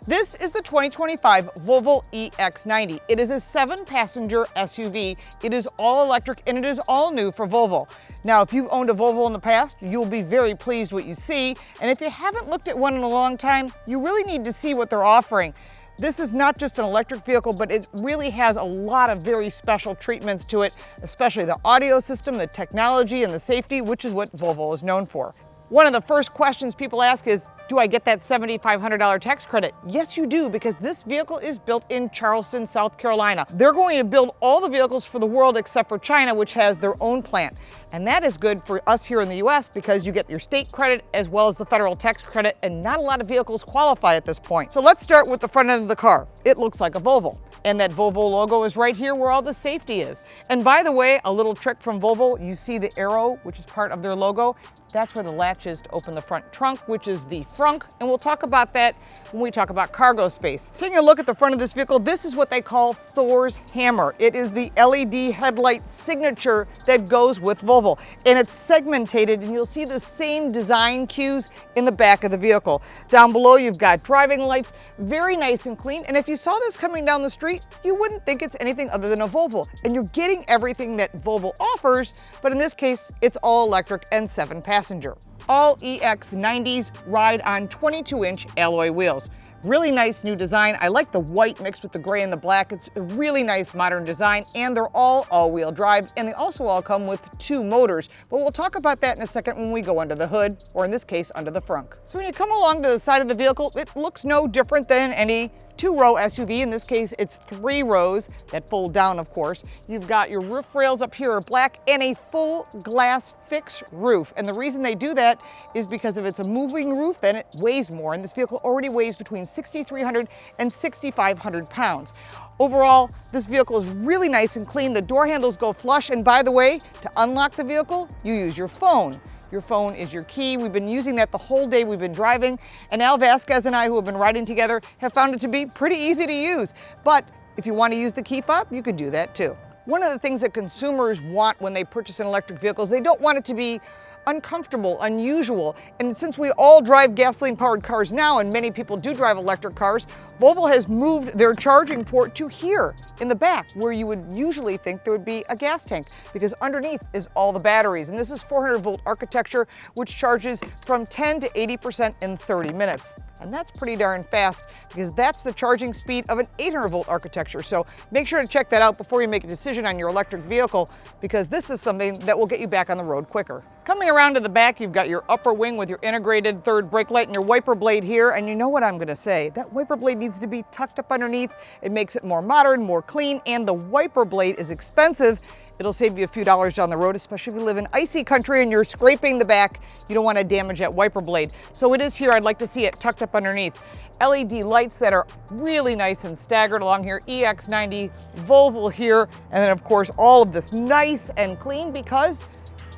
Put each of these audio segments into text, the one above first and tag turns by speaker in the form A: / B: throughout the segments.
A: This is the 2025 Volvo EX90. It is a 7-passenger SUV. It is all electric and it is all new for Volvo. Now, if you've owned a Volvo in the past, you'll be very pleased with what you see. And if you haven't looked at one in a long time, you really need to see what they're offering. This is not just an electric vehicle, but it really has a lot of very special treatments to it, especially the audio system, the technology, and the safety, which is what Volvo is known for. One of the first questions people ask is, do I get that $7,500 tax credit? Yes, you do, because this vehicle is built in Charleston, South Carolina. They're going to build all the vehicles for the world except for China, which has their own plant. And that is good for us here in the US because you get your state credit as well as the federal tax credit, and not a lot of vehicles qualify at this point. So let's start with the front end of the car. It looks like a Volvo. And that Volvo logo is right here where all the safety is. And by the way, a little trick from Volvo, you see the arrow, which is part of their logo. That's where the latch is to open the front trunk, which is the frunk. And we'll talk about that when we talk about cargo space. Taking a look at the front of this vehicle, this is what they call Thor's hammer. It is the LED headlight signature that goes with Volvo. And it's segmented, and you'll see the same design cues in the back of the vehicle. Down below, you've got driving lights, very nice and clean. And if you saw this coming down the street, you wouldn't think it's anything other than a Volvo. And you're getting everything that Volvo offers, but in this case, it's all electric and 7-passenger. All EX90s ride on 22-inch alloy wheels. Really nice new design. I like the white mixed with the gray and the black. It's a really nice modern design, and they're all-wheel drive, and they also all come with 2 motors. But we'll talk about that in a second when we go under the hood, or in this case, under the frunk. So when you come along to the side of the vehicle, it looks no different than any 2-row SUV. In this case, it's 3 rows that fold down, of course. You've got your roof rails up here are black and a full glass fixed roof. And the reason they do that is because if it's a moving roof, then it weighs more. And this vehicle already weighs between 6,300 and 6,500 pounds. Overall, this vehicle is really nice and clean. The door handles go flush. And by the way, to unlock the vehicle, you use your phone. Your phone is your key. We've been using that the whole day we've been driving, and Al Vasquez and I, who have been riding together, have found it to be pretty easy to use. But if you want to use the key fob, you can do that too. One of the things that consumers want when they purchase an electric vehicle is they don't want it to be uncomfortable, unusual. And since we all drive gasoline-powered cars now, and many people do drive electric cars, Volvo has moved their charging port to here in the back, where you would usually think there would be a gas tank, because underneath is all the batteries. And this is 400-volt architecture, which charges from 10 to 80% in 30 minutes. And that's pretty darn fast, because that's the charging speed of an 800-volt architecture. So make sure to check that out before you make a decision on your electric vehicle, because this is something that will get you back on the road quicker. Coming around to the back, you've got your upper wing with your integrated third brake light and your wiper blade here. And you know what I'm going to say, that wiper blade needs to be tucked up underneath. It makes it more modern, more clean, and the wiper blade is expensive. It'll save you a few dollars down the road, especially if you live in icy country and you're scraping the back. You don't want to damage that wiper blade. So it is here. I'd like to see it tucked up underneath. LED lights that are really nice and staggered along here. EX90 Volvo here. And then, of course, all of this nice and clean because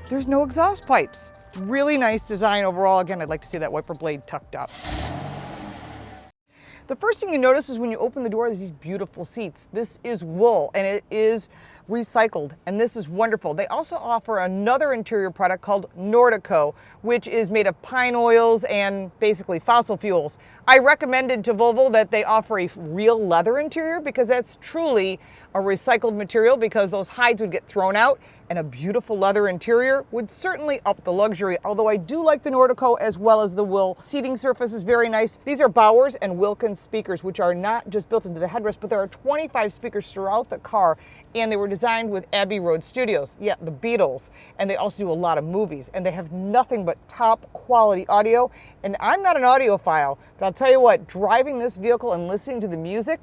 A: there's no exhaust pipes. Really nice design overall. Again, I'd like to see that wiper blade tucked up. The first thing you notice is when you open the door, there's these beautiful seats. This is wool, and it is recycled, and this is wonderful. They also offer another interior product called Nordico, which is made of pine oils and basically fossil fuels. I recommended to Volvo that they offer a real leather interior because that's truly a recycled material, because those hides would get thrown out, and a beautiful leather interior would certainly up the luxury, although I do like the Nordico as well as the wool. Seating surface is very nice. These are Bowers and Wilkins speakers, which are not just built into the headrest, but there are 25 speakers throughout the car, and they were designed with Abbey Road Studios, yeah, the Beatles, and they also do a lot of movies, and they have nothing but top quality audio. And I'm not an audiophile, but I'll tell you what, driving this vehicle and listening to the music,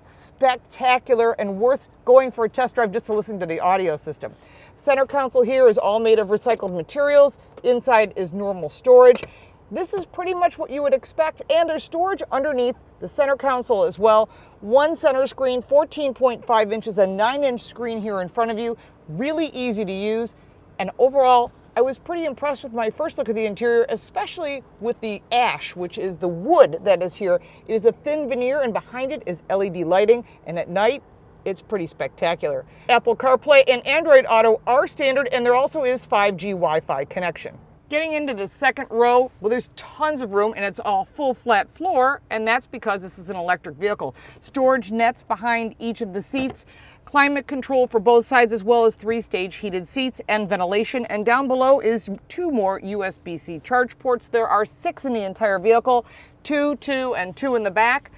A: spectacular and worth going for a test drive just to listen to the audio system. Center console here is all made of recycled materials. Inside is normal storage. This is pretty much what you would expect, and there's storage underneath the center console as well. One center screen, 14.5 inches, a 9-inch screen here in front of you. Really easy to use, and overall, I was pretty impressed with my first look at the interior, especially with the ash, which is the wood that is here. It is a thin veneer, and behind it is LED lighting, and at night, it's pretty spectacular. Apple CarPlay and Android Auto are standard, and there also is 5G Wi-Fi connection. Getting into the second row, well, there's tons of room and it's all full flat floor, and that's because this is an electric vehicle. Storage nets behind each of the seats, climate control for both sides, as well as 3-stage heated seats and ventilation. And down below is 2 more USB-C charge ports. There are 6 in the entire vehicle, 2, 2, and 2 in the back.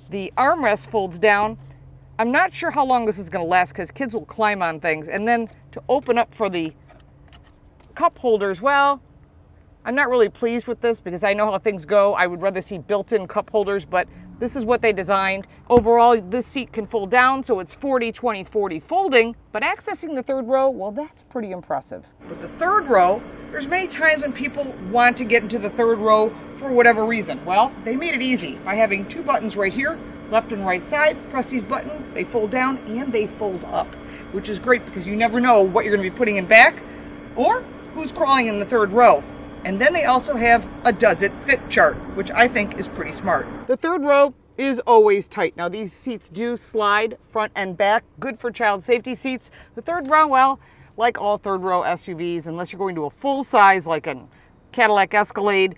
A: The armrest folds down. I'm not sure how long this is going to last because kids will climb on things. And then to open up for the cup holders, well, I'm not really pleased with this because I know how things go. I would rather see built-in cup holders, but this is what they designed. Overall, this seat can fold down, so it's 40-20-40 folding, but accessing the third row, well, that's pretty impressive. But the third row, there's many times when people want to get into the third row for whatever reason. Well, they made it easy by having 2 buttons right here, left and right side. Press these buttons, they fold down and they fold up, which is great because you never know what you're going to be putting in back or who's crawling in the third row. And then they also have a does it fit chart, which I think is pretty smart. The third row is always tight. Now these seats do slide front and back, good for child safety seats. The third row, well, like all third row SUVs, unless you're going to a full size like a Cadillac Escalade,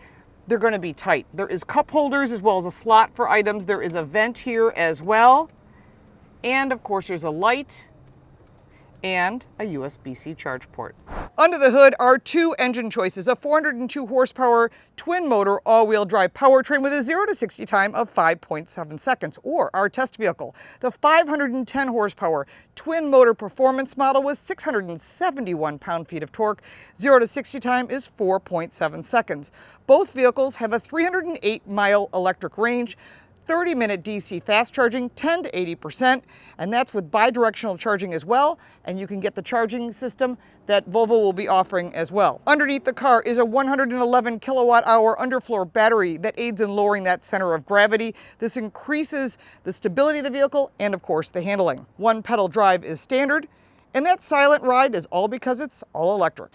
A: they're going to be tight. There is cup holders as well as a slot for items. There is a vent here as well. And of course there's a light and a USB-C charge port. Under the hood are 2 engine choices, a 402 horsepower twin motor all-wheel drive powertrain with a 0 to 60 time of 5.7 seconds, or our test vehicle, the 510 horsepower twin motor performance model with 671 pound-feet of torque. 0 to 60 time is 4.7 seconds. Both vehicles have a 308-mile electric range, 30-minute DC fast charging, 10 to 80%, and that's with bi-directional charging as well, and you can get the charging system that Volvo will be offering as well. Underneath the car is a 111 kilowatt-hour underfloor battery that aids in lowering that center of gravity. This increases the stability of the vehicle and, of course, the handling. 1-pedal drive is standard, and that silent ride is all because it's all electric.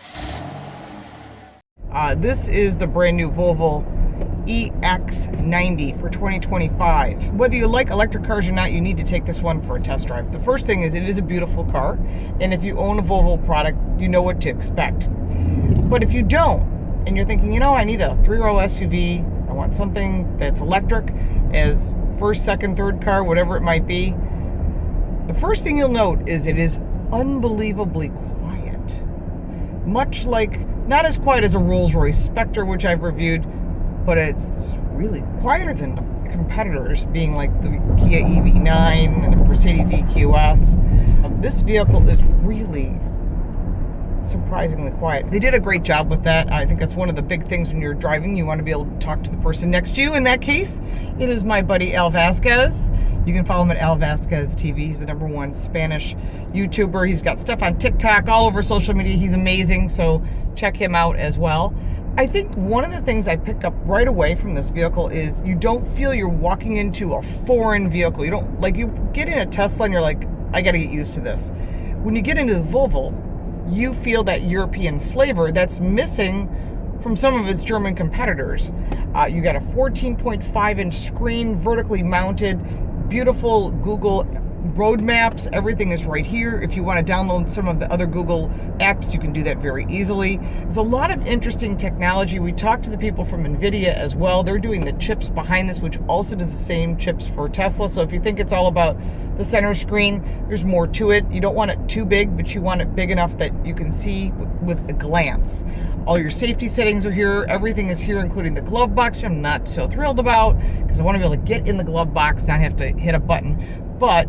A: This is the brand new Volvo EX90 for 2025. Whether you like electric cars or not, you need to take this one for a test drive. The first thing is it is a beautiful car, and if you own a Volvo product, you know what to expect. But if you don't, and you're thinking, you know, I need a 3-row SUV, I want something that's electric as first, second, third car, whatever it might be, the first thing you'll note is it is unbelievably quiet. Much like, not as quiet as a Rolls-Royce Spectre, which I've reviewed, but it's really quieter than the competitors, being like the KIA EV9 and the Mercedes EQS. This vehicle is really surprisingly quiet. They did a great job with that. I think that's one of the big things when you're driving. You want to be able to talk to the person next to you. In that case, it is my buddy Al Vasquez. You can follow him at Al Vasquez TV. He's the #1 Spanish YouTuber. He's got stuff on TikTok, all over social media. He's amazing, so check him out as well. I think one of the things I pick up right away from this vehicle is you don't feel you're walking into a foreign vehicle. You don't, like, you get in a Tesla and you're like, I gotta get used to this. When you get into the Volvo, you feel that European flavor that's missing from some of its German competitors. You got a 14.5-inch screen, vertically mounted, beautiful Google road maps. Everything is right here. If you want to download some of the other Google apps, you can do that very easily. There's a lot of interesting technology. We talked to the people from NVIDIA as well. They're doing the chips behind this, which also does the same chips for Tesla. So if you think it's all about the center screen, there's more to it. You don't want it too big, but you want it big enough that you can see with a glance. All your safety settings are here. Everything is here, including the glove box, which I'm not so thrilled about because I want to be able to get in the glove box, not have to hit a button. But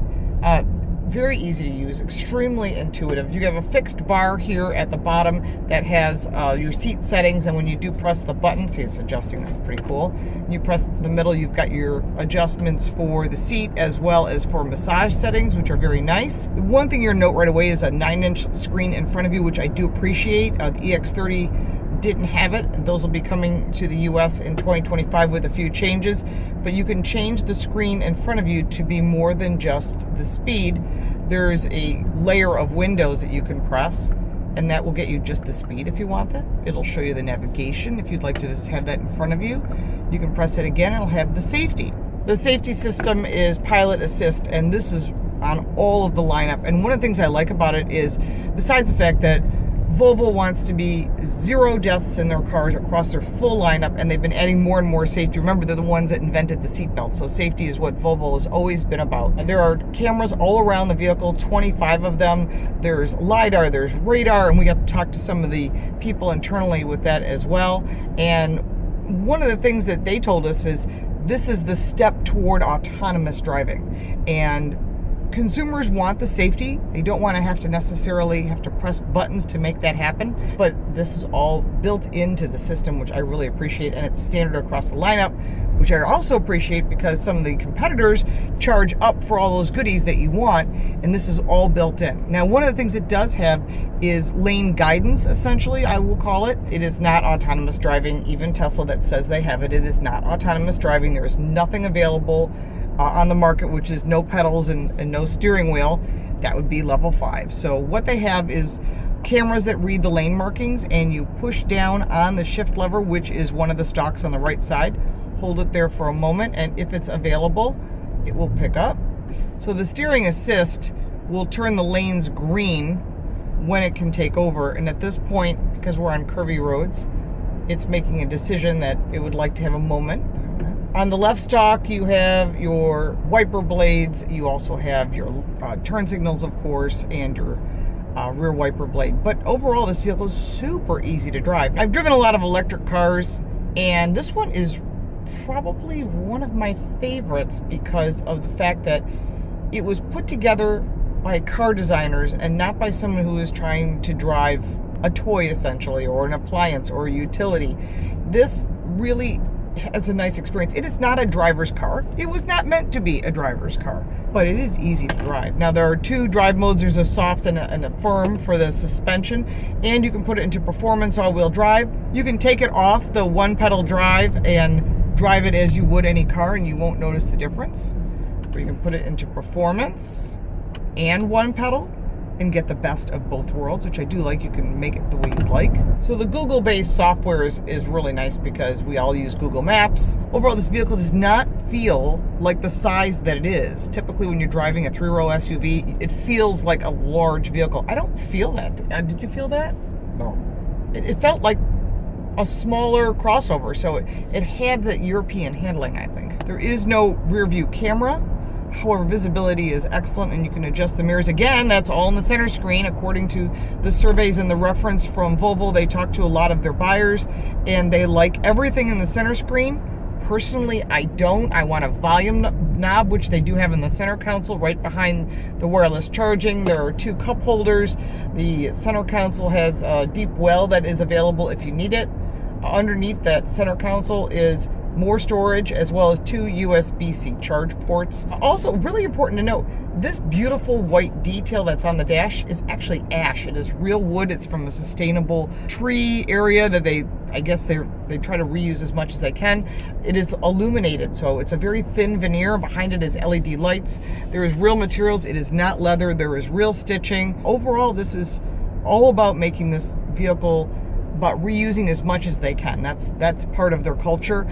A: very easy to use, extremely intuitive. You have a fixed bar here at the bottom that has your seat settings, and when you do press the button, see it's adjusting, that's pretty cool. You press the middle, you've got your adjustments for the seat as well as for massage settings, which are very nice. One thing you'll note right away is a 9-inch screen in front of you, which I do appreciate. The EX30 didn't have it, and those will be coming to the US in 2025 with a few changes, but you can change the screen in front of you to be more than just the speed. There's a layer of windows that you can press, and that will get you just the speed if you want that. It'll show you the navigation if you'd like to just have that in front of you. You can press it again, it'll have the safety. The safety system is pilot assist, and this is on all of the lineup. And one of the things I like about it is, besides the fact that Volvo wants to be 0 deaths in their cars across their full lineup, and they've been adding more and more safety. Remember, they're the ones that invented the seatbelt, so safety is what Volvo has always been about. And there are cameras all around the vehicle, 25 of them. There's lidar, there's radar, and we got to talk to some of the people internally with that as well. And one of the things that they told us is this is the step toward autonomous driving. And consumers want the safety. They don't want to have to necessarily have to press buttons to make that happen, but this is all built into the system, which I really appreciate, and it's standard across the lineup, which I also appreciate because some of the competitors charge up for all those goodies that you want, and this is all built in. Now, one of the things it does have is lane guidance, essentially, I will call it. It is not autonomous driving. Even Tesla that says they have it, it is not autonomous driving. There is nothing available on the market, which is no pedals and no steering wheel. That would be level 5. So what they have is cameras that read the lane markings, and you push down on the shift lever, which is one of the stalks on the right side. Hold it there for a moment, and if it's available, it will pick up. So the steering assist will turn the lanes green when it can take over. And at this point, because we're on curvy roads, it's making a decision that it would like to have a moment. On the left stalk, you have your wiper blades. You also have your turn signals, of course, and your rear wiper blade. But overall, this vehicle is super easy to drive. I've driven a lot of electric cars, and this one is probably one of my favorites because of the fact that it was put together by car designers and not by someone who is trying to drive a toy, essentially, or an appliance or a utility. This really has a nice experience. It is not a driver's car. It was not meant to be a driver's car, but it is easy to drive. Now, there are 2 drive modes. There's a soft and a firm for the suspension, and you can put it into performance all-wheel drive. You can take it off the one-pedal drive and drive it as you would any car, and you won't notice the difference. Or you can put it into performance and one pedal and get the best of both worlds, which I do like. You can make it the way you'd like. So the Google-based software is really nice because we all use Google Maps. Overall, this vehicle does not feel like the size that it is. Typically, when you're driving a 3-row SUV, it feels like a large vehicle. I don't feel that. Did you feel that? No. It felt like a smaller crossover, so it had the European handling, I think. There is no rear view camera. However, visibility is excellent, and you can adjust the mirrors. Again, that's all in the center screen. According to the surveys and the reference from Volvo, they talked to a lot of their buyers, and they like everything in the center screen. Personally, I don't. I want a volume knob, which they do have in the center console right behind the wireless charging. There are 2 cup holders. The center console has a deep well that is available if you need it. Underneath that center console is more storage, as well as 2 USB-C charge ports. Also, really important to note, this beautiful white detail that's on the dash is actually ash. It is real wood. It's from a sustainable tree area that I guess they try to reuse as much as they can. It is illuminated, so it's a very thin veneer. Behind it is LED lights. There is real materials. It is not leather. There is real stitching. Overall, this is all about making this vehicle, but reusing as much as they can. That's part of their culture.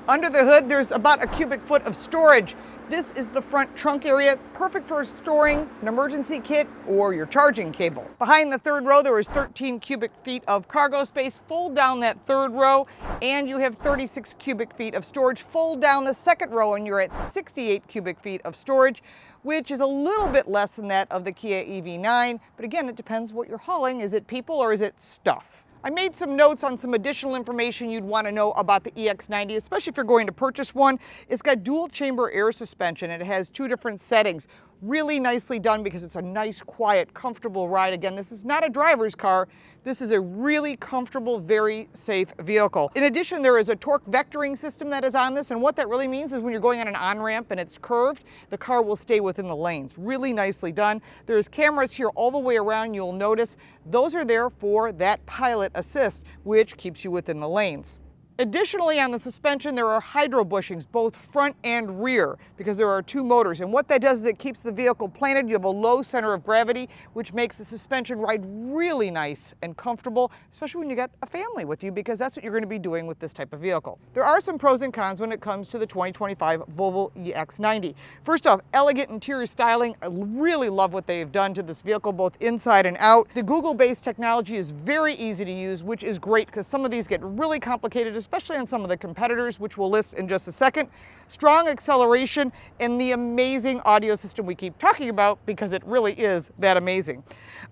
A: Under the hood, there's about a cubic foot of storage. This is the front trunk area, perfect for storing an emergency kit or your charging cable. Behind the 3rd row, there is 13 cubic feet of cargo space. Fold down that 3rd row, and you have 36 cubic feet of storage. Fold down the 2nd row, and you're at 68 cubic feet of storage, which is a little bit less than that of the Kia EV9. But again, it depends what you're hauling. Is it people or is it stuff? I made some notes on some additional information you'd want to know about the EX90, especially if you're going to purchase one. It's got dual chamber air suspension, and it has 2 different settings. Really nicely done because it's a nice, quiet, comfortable ride. Again, this is not a driver's car. This is a really comfortable, very safe vehicle. In addition, there is a torque vectoring system that is on this, and what that really means is when you're going on an on-ramp and it's curved, the car will stay within the lanes. Really nicely done. There's cameras here all the way around. You'll notice those are there for that pilot assist, which keeps you within the lanes. Additionally, on the suspension, there are hydro bushings, both front and rear, because there are two motors. And what that does is it keeps the vehicle planted. You have a low center of gravity, which makes the suspension ride really nice and comfortable, especially when you got a family with you, because that's what you're going to be doing with this type of vehicle. There are some pros and cons when it comes to the 2025 Volvo EX90. First off, elegant interior styling. I really love what they've done to this vehicle, both inside and out. The Google-based technology is very easy to use, which is great because some of these get really complicated, especially on some of the competitors, which we'll list in just a second. Strong acceleration and the amazing audio system we keep talking about because it really is that amazing.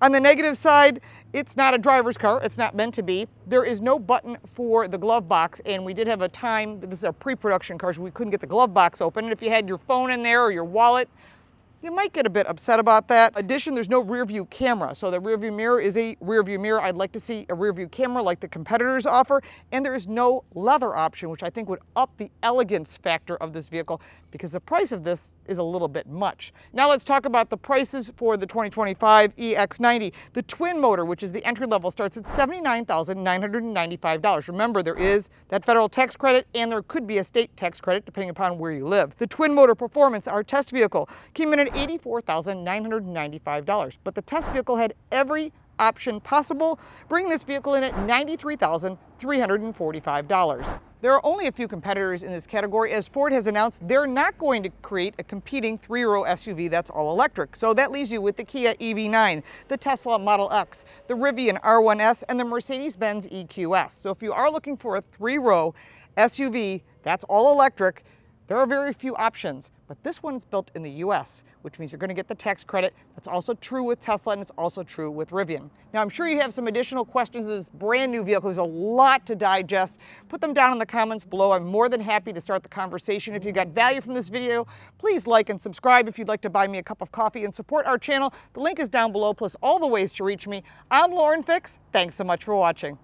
A: On the negative side, it's not a driver's car. It's not meant to be. There is no button for the glove box, and we did have a time, this is our pre-production cars, we couldn't get the glove box open, and if you had your phone in there or your wallet, you might get a bit upset about that. In addition, there's no rear view camera. So the rear view mirror is a rear view mirror. I'd like to see a rear view camera like the competitors offer. And there is no leather option, which I think would up the elegance factor of this vehicle because the price of this is a little bit much. Now let's talk about the prices for the 2025 EX90. The twin motor, which is the entry level, starts at $79,995. Remember, there is that federal tax credit and there could be a state tax credit depending upon where you live. The twin motor performance, our test vehicle, came in at $84,995, but the test vehicle had every option possible, bringing this vehicle in at $93,345. There are only a few competitors in this category, as Ford has announced they're not going to create a competing three-row SUV that's all electric. So that leaves you with the Kia EV9, the Tesla Model X, the Rivian R1S, and the Mercedes-Benz EQS. So if you are looking for a three-row SUV that's all electric, there are very few options, but this one is built in the US, which means you're going to get the tax credit. That's also true with Tesla, and it's also true with Rivian. Now, I'm sure you have some additional questions of this brand new vehicle. There's a lot to digest. Put them down in the comments below. I'm more than happy to start the conversation. If you got value from this video, please like and subscribe. If you'd like to buy me a cup of coffee and support our channel, the link is down below, plus all the ways to reach me. I'm Lauren Fix. Thanks so much for watching.